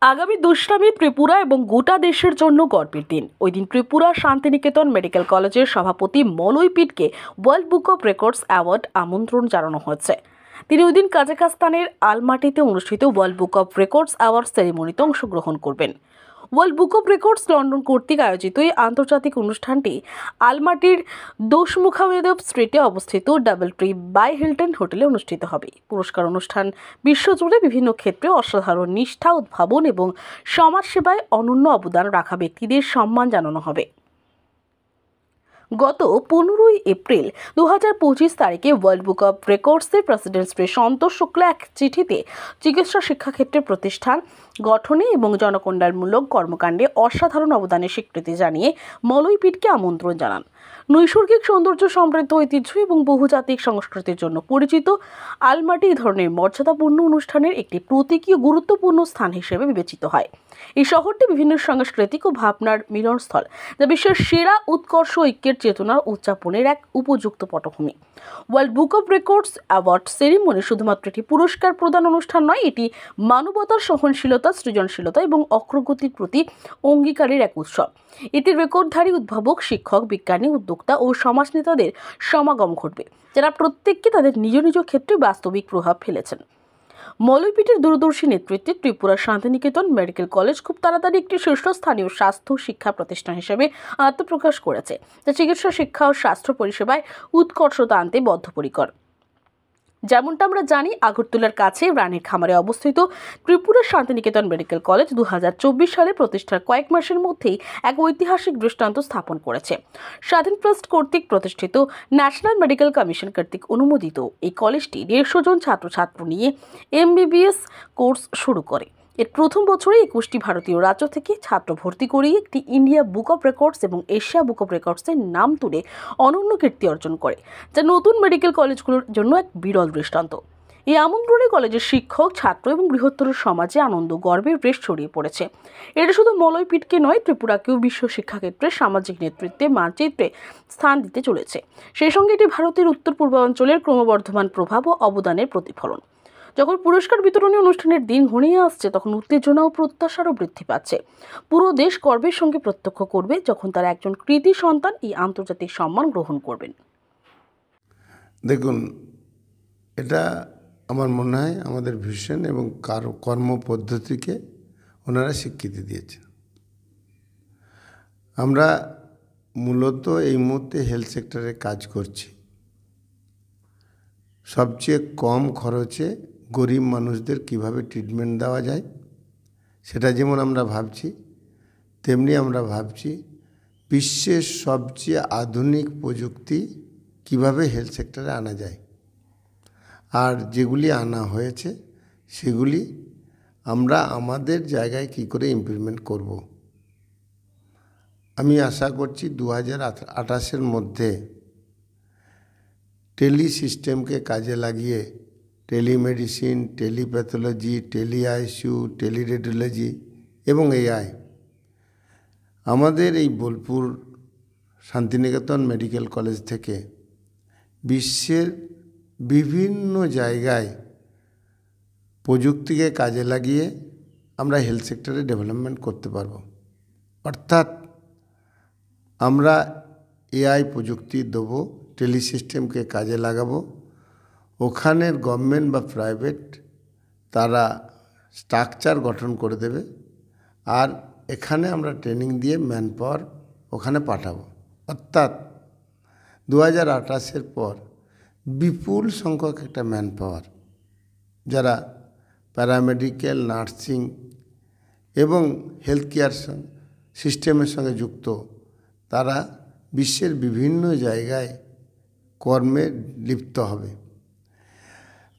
আগামী 2রা মে ত্রিপুরা এবং গোটা দেশের জন্য গর্বের দিন। ওই দিন ত্রিপুরা শান্তিনিকেতন মেডিকেল কলেজের সভাপতি মলয় পিটকে world book of records award আমন্ত্রণ জানানো হয়েছে। তিনি ওই দিন কাজাখস্তানের আলমাটিতে অনুষ্ঠিত world book of records award সেরিমনিতে অংশগ্রহণ করবেন। World book of records London কর্তৃক আয়োজিত এই আন্তর্জাতিক অনুষ্ঠানটি আলমাটির দোষমুখামেদব স্ট্রিটে অবস্থিত ডাবল ট্রি বাই হিলটন হোটেলে অনুষ্ঠিত হবে। পুরস্কার অনুষ্ঠান বিশ্বজুড়ে বিভিন্ন ক্ষেত্রে অসাধারণ নিষ্ঠা, উদ্ভাবন এবং সমাজসেবায় অনন্য অবদান রাখা ব্যক্তিদের সম্মান জানানো হবে। গত 15 এপ্রিল 2025 তারিখে ওয়ার্ল্ড বুক অব রেকর্ডসের প্রেসিডেন্ট শ্রী সন্তোষ শুক্লা এক চিঠিতে চিকিৎসা শিক্ষাক্ষেত্রে প্রতিষ্ঠান গঠনে এবং জনকল্যাণমূলক কর্মকাণ্ডে অসাধারণ অবদানের স্বীকৃতি জানিয়ে মলয় পিটকে আমন্ত্রণ জানান। নৈসর্গিক সৌন্দর্য সমৃদ্ধ ঐতিহ্য এবং বহুজাতিক সংস্কৃতির জন্য পরিচিত আলমাটি এই ধরনের মর্যাদাপূর্ণ অনুষ্ঠানের একটি প্রতীকীয় গুরুত্বপূর্ণ স্থান হিসেবে বিবেচিত হয়। এই শহরটি বিভিন্ন সাংস্কৃতিক ও ভাবনার মিলনস্থল, যা বিশ্বের সেরা উৎকর্ষ ঐক্যের চেতনার উদযাপনের এক উপযুক্ত পটভূমি। World book of records award ceremony শুধুমাত্র একটি পুরস্কার প্রদান অনুষ্ঠান নয়, এটি মানবতার সহনশীলতা, সৃজনশীলতা এবং অগ্রগতির প্রতি অঙ্গীকারের এক উৎসব। এতে রেকর্ডধারী উদ্ভাবক, শিক্ষক, বিজ্ঞানী, উদ্যোক্তা ও সমাজ নেতাদের সমাগম ঘটবে, যারা প্রত্যেককে তাদের নিজ নিজ ক্ষেত্রে বাস্তবিক প্রভাব ফেলেছেন। মলয় পিটের দূরদর্শী নেতৃত্বে ত্রিপুরা শান্তিনিকেতন মেডিকেল কলেজ খুব তাড়াতাড়ি একটি শীর্ষস্থানীয় স্বাস্থ্য শিক্ষা প্রতিষ্ঠান হিসেবে আত্মপ্রকাশ করেছে, যা চিকিৎসা শিক্ষা ও স্বাস্থ্য পরিষেবায় উৎকর্ষতা আনতে বদ্ধপরিকর। যেমনটা আমরা জানি, আগরতলার কাছে রানীর খামারে অবস্থিত ত্রিপুরা শান্তিনিকেতন মেডিকেল কলেজ 2024 সালে প্রতিষ্ঠার কয়েক মাসের মধ্যেই এক ঐতিহাসিক দৃষ্টান্ত স্থাপন করেছে। স্বাধীন ট্রাস্ট কর্তৃক প্রতিষ্ঠিত ন্যাশনাল মেডিকেল কমিশন কর্তৃক অনুমোদিত এই কলেজটি 150 জন ছাত্রছাত্রী নিয়ে MBBS কোর্স শুরু করে। এর প্রথম বছরে 21টি ভারতীয় রাজ্য থেকে ছাত্র ভর্তি করিয়ে একটি ইন্ডিয়া বুক অব রেকর্ডস এবং এশিয়া বুক অব রেকর্ডসের নাম তুলে অনন্য কীর্তি অর্জন করে, যা নতুন মেডিকেল কলেজগুলোর জন্য এক বিরল দৃষ্টান্ত। এই আমন্ত্রণে কলেজের শিক্ষক, ছাত্র এবং বৃহত্তর সমাজে আনন্দ, গর্বের রেশ ছড়িয়ে পড়েছে। এটা শুধু মলয় পিটকে নয়, ত্রিপুরাকেও বিশ্ব শিক্ষাক্ষেত্রে সামাজিক নেতৃত্বে মানচিত্রে স্থান দিতে চলেছে। সেই সঙ্গে এটি ভারতের উত্তর পূর্বাঞ্চলের ক্রমবর্ধমান প্রভাব ও অবদানের প্রতিফলন। যখন পুরস্কার বিতরণী অনুষ্ঠানের দিন ঘনিয়ে আসছে, তখন উত্তেজনা ও প্রত্যাশারও বৃদ্ধি পাচ্ছে। পুরো দেশ গর্বের সঙ্গে প্রত্যক্ষ করবে যখন তার একজন কৃতি সন্তান এই আন্তর্জাতিক সম্মান গ্রহণ করবেন। দেখুন, এটা আমার মনে হয় আমাদের ভিশন এবং কর্মপদ্ধতিকে ওনারা স্বীকৃতি দিয়েছেন। আমরা মূলত এই মুহূর্তে হেলথ সেক্টরে কাজ করছি। সবচেয়ে কম খরচে গরিব মানুষদের কিভাবে ট্রিটমেন্ট দেওয়া যায়, সেটা যেমন আমরা ভাবছি, তেমনি আমরা ভাবছি বিশ্বের সবচেয়ে আধুনিক প্রযুক্তি কিভাবে হেলথ সেক্টরে আনা যায়। আর যেগুলি আনা হয়েছে সেগুলি আমরা আমাদের জায়গায় কি করে ইমপ্লিমেন্ট করব। আমি আশা করছি 2028-এর মধ্যে টেলি সিস্টেমকে কাজে লাগিয়ে টেলিমেডিসিন, টেলিপ্যাথোলজি, টেলি-ICU, টেলিরেডিওলজি এবং AI আমাদের এই বোলপুর শান্তিনিকেতন মেডিকেল কলেজ থেকে বিশ্বের বিভিন্ন জায়গায় প্রযুক্তিকে কাজে লাগিয়ে আমরা হেলথ সেক্টরে ডেভেলপমেন্ট করতে পারব। অর্থাৎ আমরা AI প্রযুক্তি দেবো, টেলি সিস্টেমকে কাজে লাগাবো, ওখানের গভর্নমেন্ট বা প্রাইভেট তারা স্ট্রাকচার গঠন করে দেবে, আর এখানে আমরা ট্রেনিং দিয়ে ম্যান পাওয়ার ওখানে পাঠাবো। অর্থাৎ 2028-এর পর বিপুল সংখ্যক একটা ম্যান পাওয়ার, যারা প্যারামেডিক্যাল, নার্সিং এবং হেলথ কেয়ার সিস্টেমের সঙ্গে যুক্ত, তারা বিশ্বের বিভিন্ন জায়গায় কর্মে লিপ্ত হবে।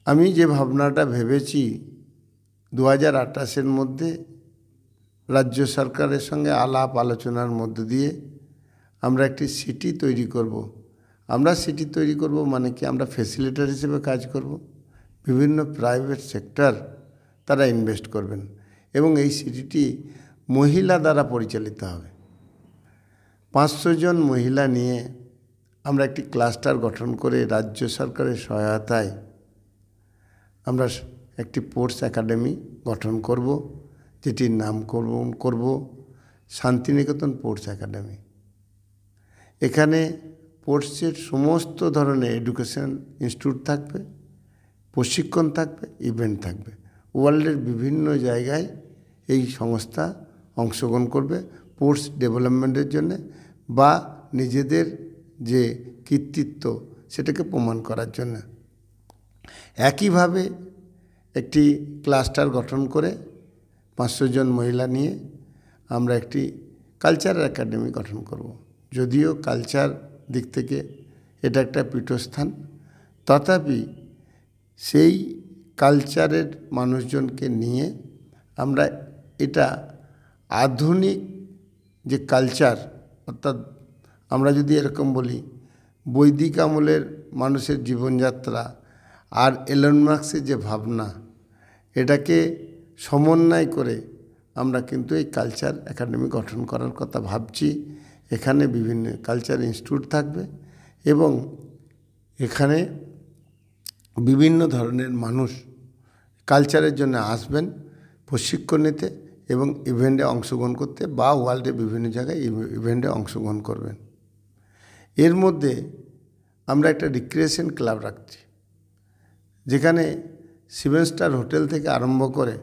আমি যে ভাবনাটা ভেবেছি, 2028-এর মধ্যে রাজ্য সরকারের সঙ্গে আলাপ আলোচনার মধ্য দিয়ে আমরা একটি সিটি তৈরি করব। আমরা সিটি তৈরি করব মানে কি, আমরা ফ্যাসিলিটার হিসেবে কাজ করব, বিভিন্ন প্রাইভেট সেক্টর তারা ইনভেস্ট করবেন এবং এই সিটিটি মহিলা দ্বারা পরিচালিত হবে। 500 জন মহিলা নিয়ে আমরা একটি ক্লাস্টার গঠন করে রাজ্য সরকারের সহায়তায় আমরা একটি স্পোর্টস একাডেমি গঠন করব, যেটির নাম করব শান্তিনিকেতন স্পোর্টস একাডেমি। এখানে স্পোর্টসের সমস্ত ধরনের এডুকেশন ইনস্টিটিউট থাকবে, প্রশিক্ষণ থাকবে, ইভেন্ট থাকবে। ওয়ার্ল্ডের বিভিন্ন জায়গায় এই সংস্থা অংশগ্রহণ করবে স্পোর্টস ডেভেলপমেন্টের জন্যে বা নিজেদের যে কৃতিত্ব সেটাকে প্রমাণ করার জন্য। একইভাবে একটি ক্লাস্টার গঠন করে 500 জন মহিলা নিয়ে আমরা একটি কালচারাল একাডেমি গঠন করব। যদিও কালচার দিক থেকে এটা একটা পীঠস্থান, তথাপি সেই কালচারের মানুষজনকে নিয়ে আমরা এটা আধুনিক যে কালচার, অর্থাৎ আমরা যদি এরকম বলি বৈদিক আমলের মানুষের জীবনযাত্রা আর এলন মার্কসের যে ভাবনা, এটাকে সমন্বয় করে আমরা কিন্তু এই কালচার একাডেমি গঠন করার কথা ভাবছি। এখানে বিভিন্ন কালচার ইনস্টিটিউট থাকবে এবং এখানে বিভিন্ন ধরনের মানুষ কালচারের জন্য আসবেন প্রশিক্ষণ নিতে এবং ইভেন্টে অংশগ্রহণ করতে বা ওয়ার্ল্ডে বিভিন্ন জায়গায় ইভেন্টে অংশগ্রহণ করবেন। এর মধ্যে আমরা একটা রিক্রিয়েশন ক্লাব রাখছি, যেখানে 7 স্টার হোটেল থেকে আরম্ভ করে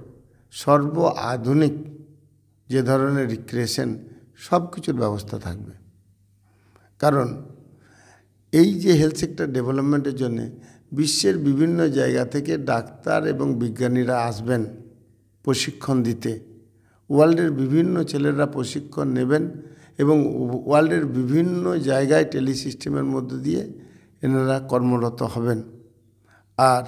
সর্ব আধুনিক যে ধরনের রিক্রিয়েশন সব কিছুর ব্যবস্থা থাকবে। কারণ এই যে হেলথ সেক্টর ডেভেলপমেন্টের জন্য বিশ্বের বিভিন্ন জায়গা থেকে ডাক্তার এবং বিজ্ঞানীরা আসবেন প্রশিক্ষণ দিতে। ওয়ার্ল্ডের বিভিন্ন ছেলেরা প্রশিক্ষণ নেবেন এবং ওয়ার্ল্ডের বিভিন্ন জায়গায় টেলিসিস্টেমের মধ্য দিয়ে এনারা কর্মরত হবেন। আর